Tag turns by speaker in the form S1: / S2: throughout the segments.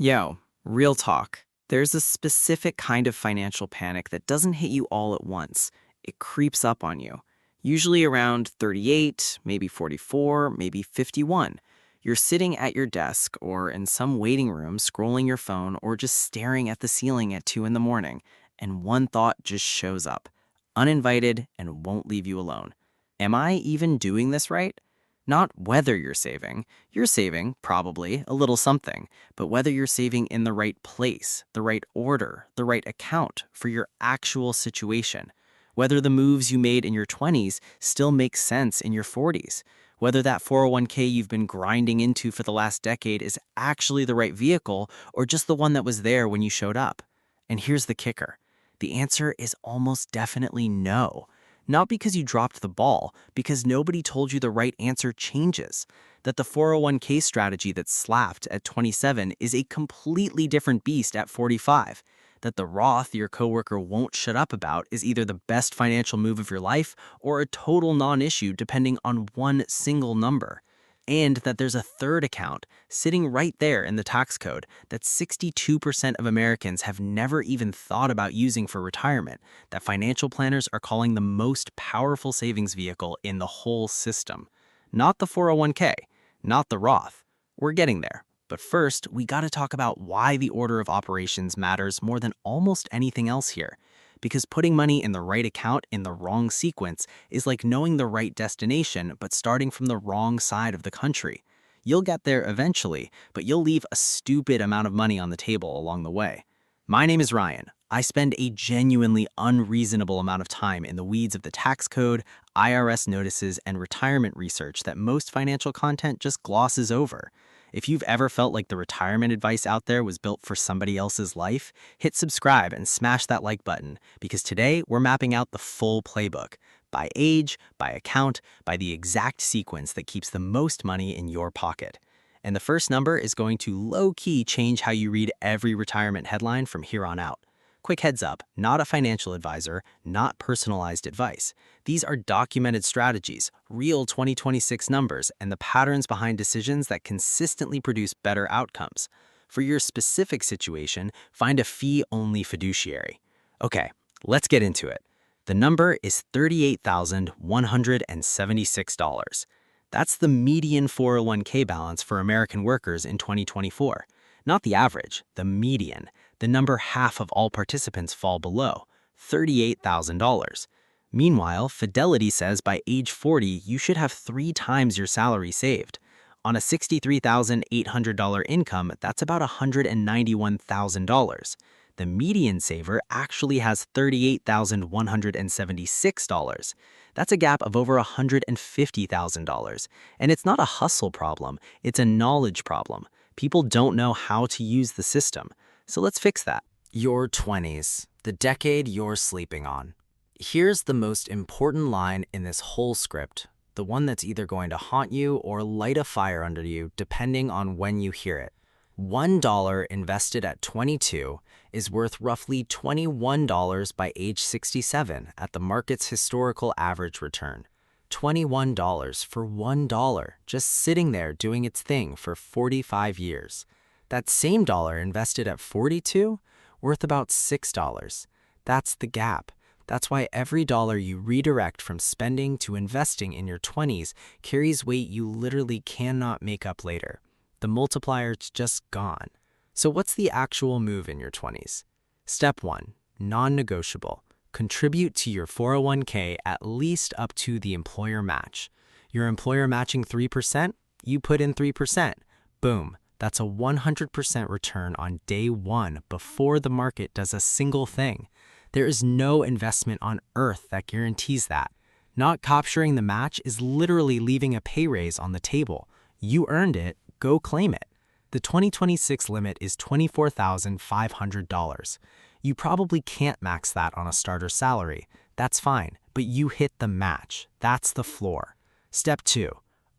S1: Yo, real talk. There's a specific kind of financial panic that doesn't hit you all at once. It creeps up on you. Usually around 38, maybe 44, maybe 51. You're sitting at your desk or in some waiting room scrolling your phone or just staring at the ceiling at 2 in the morning, and one thought just shows up, uninvited and won't leave you alone. Am I even doing this right? Not whether you're saving, probably, a little something, but whether you're saving in the right place, the right order, the right account for your actual situation. Whether the moves you made in your 20s still make sense in your 40s. Whether that 401k you've been grinding into for the last decade is actually the right vehicle or just the one that was there when you showed up. And here's the kicker. The answer is almost definitely no. Not because you dropped the ball, because nobody told you the right answer changes. That the 401k strategy that slapped at 27 is a completely different beast at 45. That the Roth your coworker won't shut up about is either the best financial move of your life or a total non-issue depending on one single number. And that there's a third account sitting right there in the tax code that 62% of Americans have never even thought about using for retirement, that financial planners are calling the most powerful savings vehicle in the whole system. Not the 401k, not the Roth. We're getting there. But first, we gotta talk about why the order of operations matters more than almost anything else here. Because putting money in the right account in the wrong sequence is like knowing the right destination but starting from the wrong side of the country. You'll get there eventually, but you'll leave a stupid amount of money on the table along the way. My name is Ryan. I spend a genuinely unreasonable amount of time in the weeds of the tax code, IRS notices, and retirement research that most financial content just glosses over. If you've ever felt like the retirement advice out there was built for somebody else's life, hit subscribe and smash that like button, because today we're mapping out the full playbook, by age, by account, by the exact sequence that keeps the most money in your pocket. And the first number is going to low-key change how you read every retirement headline from here on out. Quick heads up, not a financial advisor, not personalized advice. These are documented strategies, real 2026 numbers, and the patterns behind decisions that consistently produce better outcomes. For your specific situation, find a fee-only fiduciary. Okay, let's get into it. The number is $38,176. That's the median 401k balance for American workers in 2024. Not the average, the median, the number half of all participants fall below, $38,000. Meanwhile, Fidelity says by age 40, you should have 3 times your salary saved. On a $63,800 income, that's about $191,000. The median saver actually has $38,176. That's a gap of over $150,000. And it's not a hustle problem, it's a knowledge problem. People don't know how to use the system. So let's fix that. Your 20s, the decade you're sleeping on. Here's the most important line in this whole script, the one that's either going to haunt you or light a fire under you depending on when you hear it. $1 invested at 22 is worth roughly $21 by age 67 at the market's historical average return. $21 for $1, just sitting there doing its thing for 45 years. That same dollar invested at 42, worth about $6. That's the gap. That's why every dollar you redirect from spending to investing in your 20s carries weight you literally cannot make up later. The multiplier's just gone. So what's the actual move in your 20s? Step 1, non-negotiable. Contribute to your 401k at least up to the employer match. Your employer matching 3%? You put in 3%. Boom. That's a 100% return on day one before the market does a single thing. There is no investment on earth that guarantees that. Not capturing the match is literally leaving a pay raise on the table. You earned it, go claim it. The 2026 limit is $24,500. You probably can't max that on a starter salary. That's fine, but you hit the match. That's the floor. Step 2,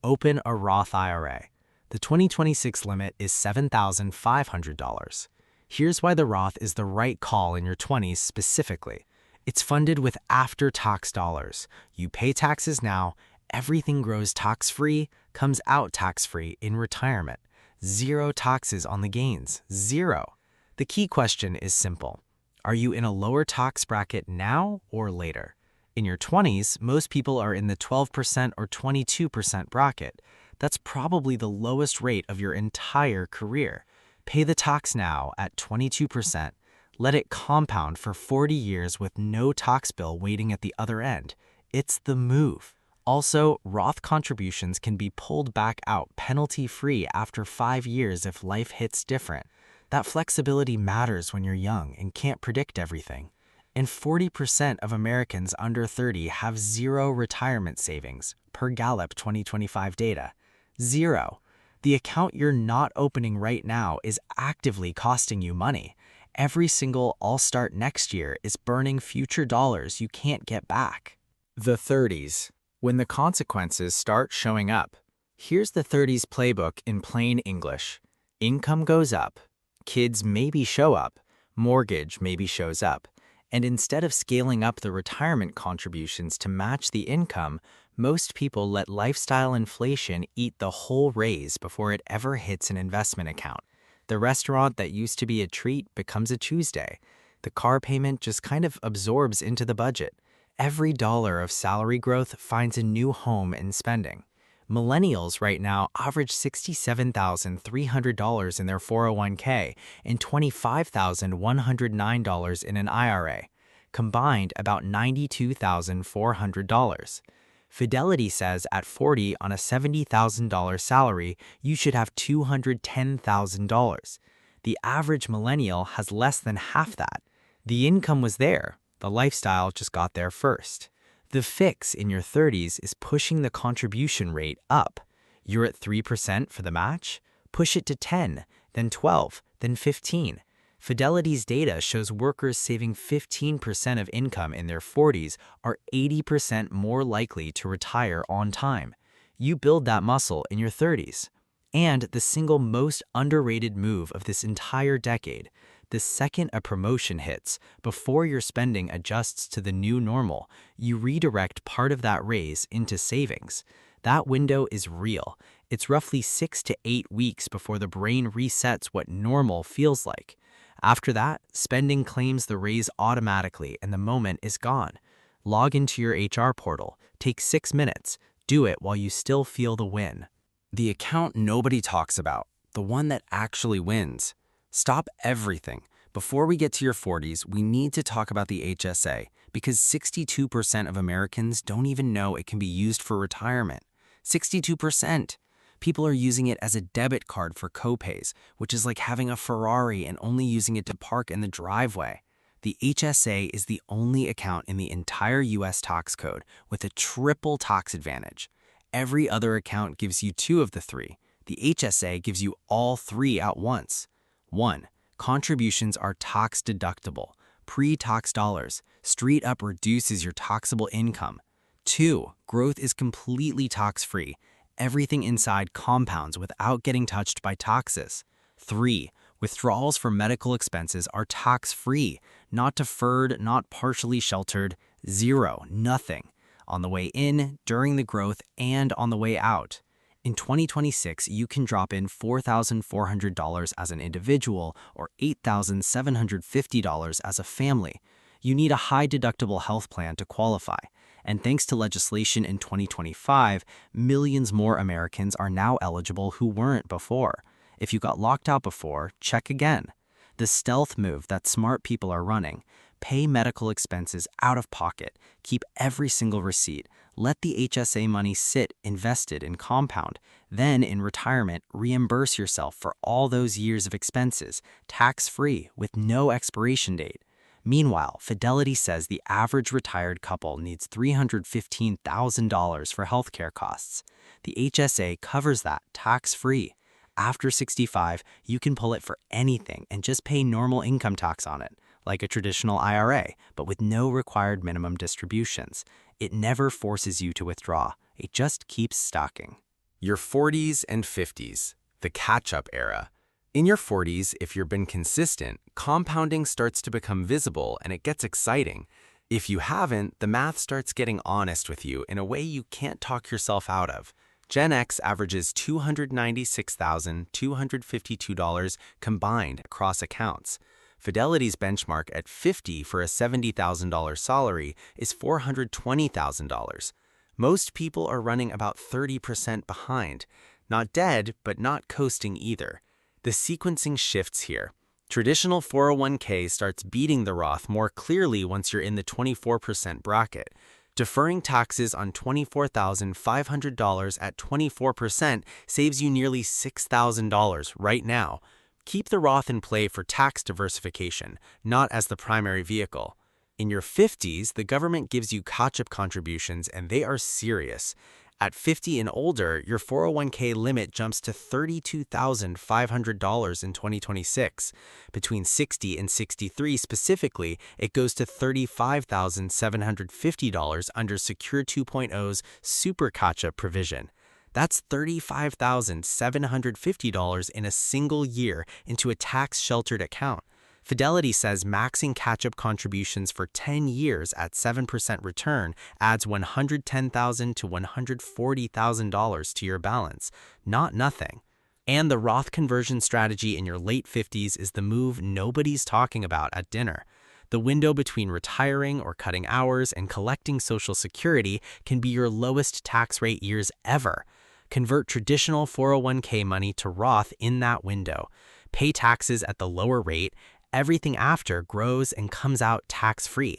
S1: open a Roth IRA. The 2026 limit is $7,500. Here's why the Roth is the right call in your 20s specifically. It's funded with after-tax dollars. You pay taxes now, everything grows tax-free, comes out tax-free in retirement.
S2: Zero taxes on the gains. Zero. The key question is simple. Are you in a lower tax bracket now or later? In your 20s, most people are in the 12% or 22% bracket. That's probably the lowest rate of your entire career. Pay the tax now at 22%. Let it compound for 40 years with no tax bill waiting at the other end. It's the move. Also, Roth contributions can be pulled back out penalty-free after 5 years if life hits different. That flexibility matters when you're young and can't predict everything. And 40% of Americans under 30 have zero retirement savings, per Gallup 2025 data. Zero. The account you're not opening right now is actively costing you money. Every single I'll start next year is burning future dollars you can't get back.
S3: The 30s. When the consequences start showing up. Here's the 30s playbook in plain English. Income goes up. Kids maybe show up. Mortgage maybe shows up. And instead of scaling up the retirement contributions to match the income, most people let lifestyle inflation eat the whole raise before it ever hits an investment account. The restaurant that used to be a treat becomes a Tuesday. The car payment just kind of absorbs into the budget. Every dollar of salary growth finds a new home in spending. Millennials right now average $67,300 in their 401k and $25,109 in an IRA, combined about $92,400. Fidelity says at 40 on a $70,000 salary, you should have $210,000. The average millennial has less than half that. The income was there. The lifestyle just got there first. The fix in your 30s is pushing the contribution rate up. You're at 3% for the match? Push it to 10, then 12, then 15. Fidelity's data shows workers saving 15% of income in their 40s are 80% more likely to retire on time. You build that muscle in your 30s. And the single most underrated move of this entire decade, the second a promotion hits, before your spending adjusts to the new normal, you redirect part of that raise into savings. That window is real. It's roughly 6 to 8 weeks before the brain resets what normal feels like. After that, spending claims the raise automatically and the moment is gone. Log into your HR portal. Take 6 minutes. Do it while you still feel the win.
S2: The account nobody talks about, the one that actually wins. Stop everything. Before we get to your 40s, we need to talk about the HSA because 62% of Americans don't even know it can be used for retirement. 62%. People are using it as a debit card for copays, which is like having a Ferrari and only using it to park in the driveway. The HSA is the only account in the entire US tax code with a triple tax advantage. Every other account gives you 2 of the 3. The HSA gives you all 3 at once. 1. Contributions are tax deductible. Pre-tax dollars. Straight up reduces your taxable income. 2. Growth is completely tax-free. Everything inside compounds without getting touched by taxes. 3. Withdrawals for medical expenses are tax-free, not deferred, not partially sheltered. 0. Nothing. On the way in, during the growth, and on the way out. In 2026, you can drop in $4,400 as an individual or $8,750 as a family. You need a high-deductible health plan to qualify. And thanks to legislation in 2025, millions more Americans are now eligible who weren't before. If you got locked out before, check again. The stealth move that smart people are running. Pay medical expenses out of pocket. Keep every single receipt. Let the HSA money sit invested in compound. Then, in retirement, reimburse yourself for all those years of expenses, tax-free, with no expiration date. Meanwhile, Fidelity says the average retired couple needs $315,000 for healthcare costs. The HSA covers that tax-free. After 65, you can pull it for anything and just pay normal income tax on it, like a traditional IRA, but with no required minimum distributions. It never forces you to withdraw. It just keeps stocking.
S3: Your 40s and 50s, the catch-up era. In your 40s, if you've been consistent, compounding starts to become visible and it gets exciting. If you haven't, the math starts getting honest with you in a way you can't talk yourself out of.
S2: Gen X averages $296,252 combined across accounts. Fidelity's benchmark at 50 for a $70,000 salary is $420,000. Most people are running about 30% behind. Not dead, but not coasting either. The sequencing shifts here. Traditional 401k starts beating the Roth more clearly once you're in the 24% bracket. Deferring taxes on $24,500 at 24% saves you nearly $6,000 right now. Keep the Roth in play for tax diversification, not as the primary vehicle. In your 50s, the government gives you catch-up contributions, and they are serious. At 50 and older, your 401k limit jumps to $32,500 in 2026. Between 60 and 63 specifically, it goes to $35,750 under Secure 2.0's Super Catch-up provision. That's $35,750 in a single year into a tax-sheltered account. Fidelity says maxing catch-up contributions for 10 years at 7% return adds $110,000 to $140,000 to your balance, not nothing. And the Roth conversion strategy in your late 50s is the move nobody's talking about at dinner. The window between retiring or cutting hours and collecting Social Security can be your lowest tax rate years ever. Convert traditional 401k money to Roth in that window. Pay taxes at the lower rate. Everything after grows and comes out tax-free.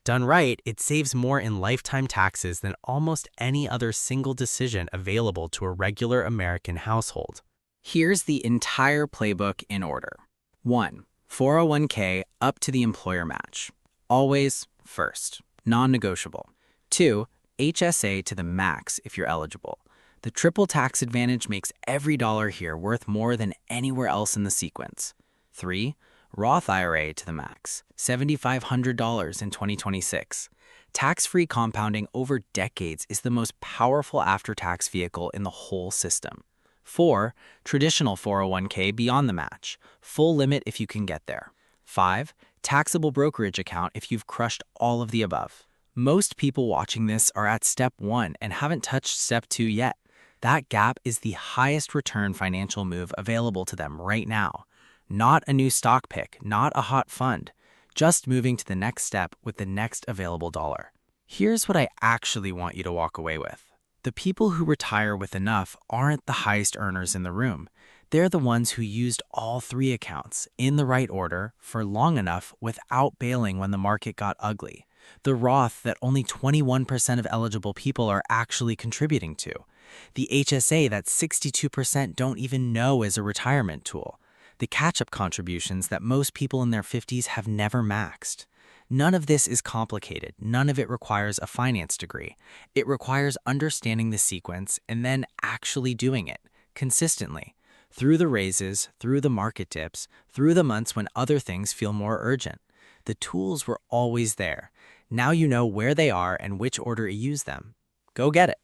S2: Done right, it saves more in lifetime taxes than almost any other single decision available to a regular American household.
S1: Here's the entire playbook in order. 1. 401k up to the employer match. Always first. Non-negotiable. 2. HSA to the max if you're eligible. The triple tax advantage makes every dollar here worth more than anywhere else in the sequence. 3. Roth IRA to the max, $7,500 in 2026. Tax-free compounding over decades is the most powerful after-tax vehicle in the whole system. 4. Traditional 401k beyond the match, full limit if you can get there. 5. Taxable brokerage account if you've crushed all of the above. Most people watching this are at step 1 and haven't touched step 2 yet. That gap is the highest return financial move available to them right now. Not a new stock pick, not a hot fund, just moving to the next step with the next available dollar. Here's what I actually want you to walk away with. The people who retire with enough aren't the highest earners in the room. They're the ones who used all 3 accounts in the right order for long enough without bailing when the market got ugly. The Roth that only 21% of eligible people are actually contributing to. The HSA that 62% don't even know is a retirement tool. The catch-up contributions that most people in their 50s have never maxed. None of this is complicated. None of it requires a finance degree. It requires understanding the sequence and then actually doing it, consistently. Through the raises, through the market dips, through the months when other things feel more urgent. The tools were always there. Now you know where they are and which order to use them. Go get it.